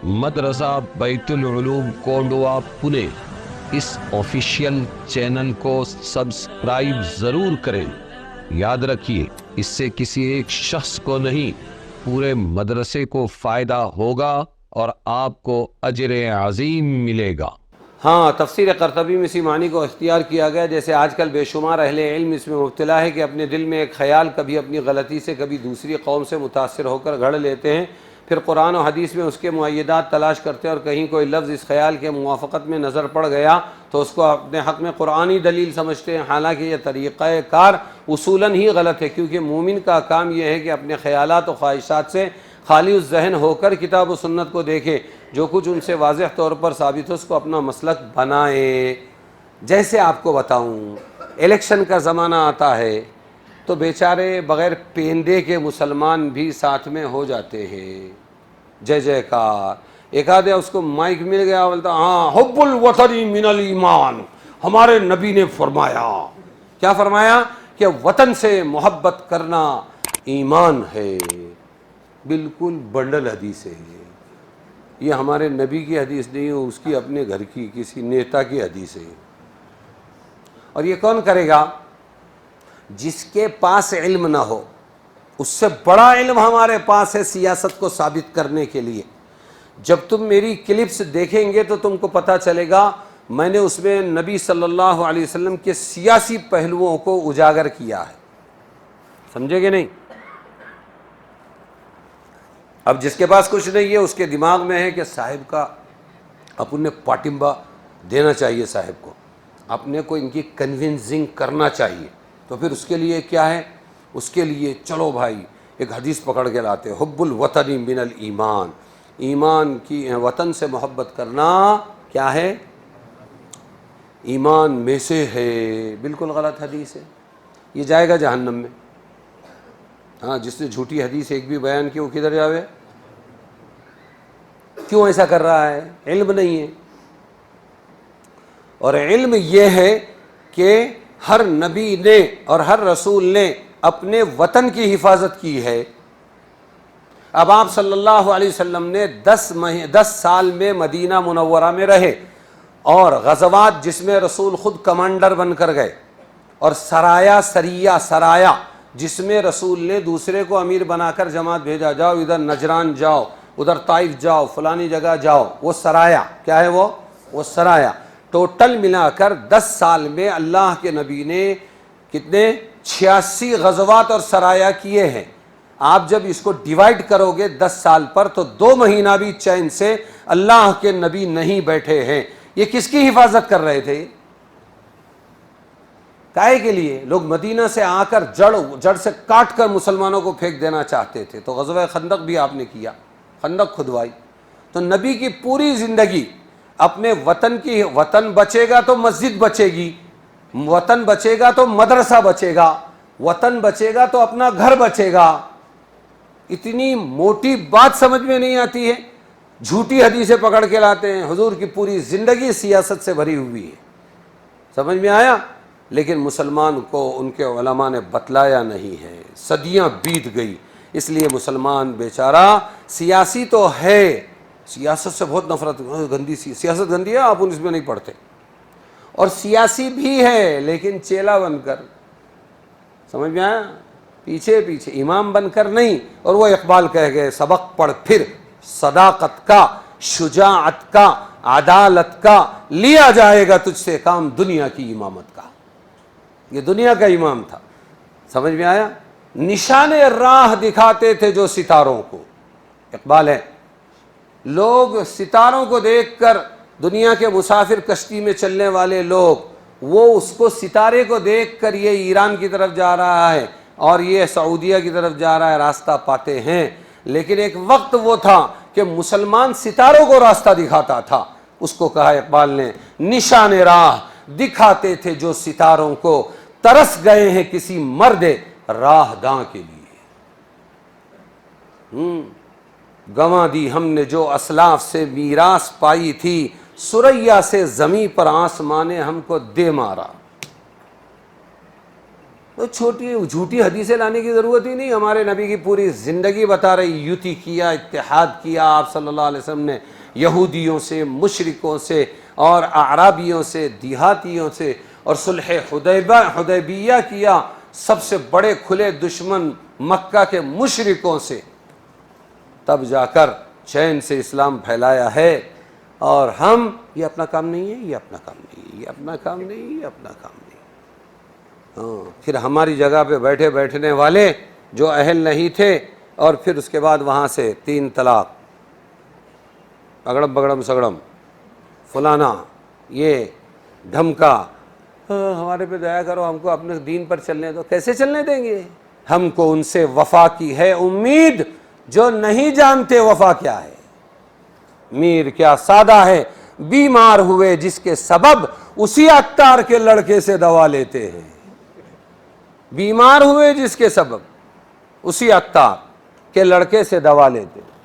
مدرسہ بیت العلوم کونڈوا پونے اس official channel کو سبسکرائب ضرور کریں۔ یاد رکھیے، اس سے کسی ایک شخص کو نہیں، پورے مدرسے کو فائدہ ہوگا اور آپ کو اجر عظیم ملے گا۔ ہاں، تفسیر قرطبی میں اسی معنی کو اختیار کیا گیا، جیسے آج کل بے شمار اہل علم اس میں مبتلا ہے کہ اپنے دل میں ایک خیال کبھی اپنی غلطی سے کبھی دوسری قوم سے متاثر ہو کر گھڑ لیتے ہیں، پھر قرآن و حدیث میں اس کے مؤیدات تلاش کرتے ہیں، اور کہیں کوئی لفظ اس خیال کے موافقت میں نظر پڑ گیا تو اس کو اپنے حق میں قرآنی دلیل سمجھتے ہیں، حالانکہ یہ طریقہ کار اصولاً ہی غلط ہے، کیونکہ مومن کا کام یہ ہے کہ اپنے خیالات و خواہشات سے خالی الذہن ہو کر کتاب و سنت کو دیکھے، جو کچھ ان سے واضح طور پر ثابت ہو اس کو اپنا مسلک بنائے۔ جیسے آپ کو بتاؤں، الیکشن کا زمانہ آتا ہے تو بیچارے بغیر پیندے کے مسلمان بھی ساتھ میں ہو جاتے ہیں، جے جے کار۔ ایک آدھے اس کو مائک مل گیا، بولتا ہاں حب الوطن من الایمان، ہمارے نبی نے فرمایا۔ کیا فرمایا؟ کہ وطن سے محبت کرنا ایمان ہے۔ بالکل بنڈل حدیث ہے یہ ہمارے نبی کی حدیث نہیں ہے، اس کی اپنے گھر کی کسی نیتا کی حدیث ہے۔ اور یہ کون کرے گا؟ جس کے پاس علم نہ ہو۔ اس سے بڑا علم ہمارے پاس ہے سیاست کو ثابت کرنے کے لیے۔ جب تم میری کلپس دیکھیں گے تو تم کو پتہ چلے گا میں نے اس میں نبی صلی اللہ علیہ وسلم کے سیاسی پہلوؤں کو اجاگر کیا ہے، سمجھے کہ نہیں؟ اب جس کے پاس کچھ نہیں ہے اس کے دماغ میں ہے کہ صاحب کا اپنے پاٹمبا دینا چاہیے، صاحب کو اپنے کو ان کی کنونسنگ کرنا چاہیے، تو پھر اس کے لیے کیا ہے؟ اس کے لیے چلو بھائی ایک حدیث پکڑ کے لاتے، حب الوطن من الایمان، ایمان کی وطن سے محبت کرنا کیا ہے؟ ایمان میں سے ہے۔ بالکل غلط حدیث ہے، یہ جائے گا جہنم میں۔ ہاں، جس نے جھوٹی حدیث ایک بھی بیان کی وہ کدھر جاوے؟ کیوں ایسا کر رہا ہے؟ علم نہیں ہے۔ اور علم یہ ہے کہ ہر نبی نے اور ہر رسول نے اپنے وطن کی حفاظت کی ہے۔ اب آپ صلی اللہ علیہ وسلم نے 10 سال میں مدینہ منورہ میں رہے، اور غزوات جس میں رسول خود کمانڈر بن کر گئے، اور سرایا جس میں رسول نے دوسرے کو امیر بنا کر جماعت بھیجا، جاؤ ادھر نجران جاؤ، ادھر طائف جاؤ، فلانی جگہ جاؤ، وہ سرایا کیا ہے؟ وہ سرایا۔ ٹوٹل ملا کر 10 سال میں اللہ کے نبی نے کتنے؟ 86 غزوات اور سرایا کیے ہیں۔ آپ جب اس کو ڈیوائیڈ کرو گے 10 سال پر تو 2 مہینہ بھی چین سے اللہ کے نبی نہیں بیٹھے ہیں۔ یہ کس کی حفاظت کر رہے تھے؟ کائے کے لیے؟ لوگ مدینہ سے آ کر جڑ سے کاٹ کر مسلمانوں کو پھینک دینا چاہتے تھے، تو غزوہ خندق بھی آپ نے کیا، خندق کھدوائی۔ تو نبی کی پوری زندگی اپنے وطن بچے گا تو مسجد بچے گی، وطن بچے گا تو مدرسہ بچے گا، وطن بچے گا تو اپنا گھر بچے گا۔ اتنی موٹی بات سمجھ میں نہیں آتی ہے، جھوٹی حدیثیں پکڑ کے لاتے ہیں۔ حضور کی پوری زندگی سیاست سے بھری ہوئی ہے، سمجھ میں آیا؟ لیکن مسلمان کو ان کے علماء نے بتلایا نہیں ہے، صدیاں بیت گئی، اس لیے مسلمان بیچارہ سیاسی تو ہے، سیاست سے بہت نفرت، گندی سیاست گندی ہے، آپ اس میں نہیں پڑھتے، اور سیاسی بھی ہے لیکن چیلا بن کر، سمجھ میں آیا؟ پیچھے امام بن کر نہیں۔ اور وہ اقبال کہہ گئے سبق پڑھ پھر، صداقت کا، شجاعت کا، عدالت کا، لیا جائے گا تجھ سے کام دنیا کی امامت کا۔ یہ دنیا کا امام تھا، سمجھ میں آیا؟ نشان راہ دکھاتے تھے جو ستاروں کو، اقبال ہے، لوگ ستاروں کو دیکھ کر، دنیا کے مسافر کشتی میں چلنے والے لوگ، وہ اس کو ستارے کو دیکھ کر یہ ایران کی طرف جا رہا ہے اور یہ سعودیہ کی طرف جا رہا ہے، راستہ پاتے ہیں۔ لیکن ایک وقت وہ تھا کہ مسلمان ستاروں کو راستہ دکھاتا تھا، اس کو کہا اقبال نے نشان راہ دکھاتے تھے جو ستاروں کو، ترس گئے ہیں کسی مرد راہ داں کے لیے۔ گنوا دی ہم نے جو اسلاف سے میراث پائی تھی، سریا سے زمیں پر آسمان نے ہم کو دے مارا۔ تو چھوٹی جھوٹی حدیثیں لانے کی ضرورت ہی نہیں. ہمارے نبی کی پوری زندگی بتا رہی یوتی کیا, اتحاد کیا آپ صلی اللہ علیہ وسلم نے یہودیوں سے, مشرکوں سے اور اعرابیوں سے, دیہاتیوں سے, اور صلح حدیبیہ کیا سب سے بڑے کھلے دشمن مکہ کے مشرکوں سے, تب جا کر چین سے اسلام پھیلایا ہے. اور ہم یہ اپنا کام نہیں ہے, یہ اپنا کام نہیں ہے, یہ اپنا کام نہیں ہے, یہ اپنا کام نہیں. پھر ہماری جگہ پہ بیٹھنے والے جو اہل نہیں تھے, اور پھر اس کے بعد وہاں سے 3 طلاق, اگڑم بگڑم سگڑم, فلانا, یہ دھمکا, ہمارے پہ دیا کرو, ہم کو اپنے دین پر چلنے دو. کیسے چلنے دیں گے؟ ہم کو ان سے وفا کی ہے امید جو نہیں جانتے وفا کیا ہے. میر کیا سادہ ہے, بیمار ہوئے جس کے سبب اسی عطار کے لڑکے سے دوا لیتے ہیں. بیمار ہوئے جس کے سبب اسی عطار کے لڑکے سے دوا لیتے ہیں.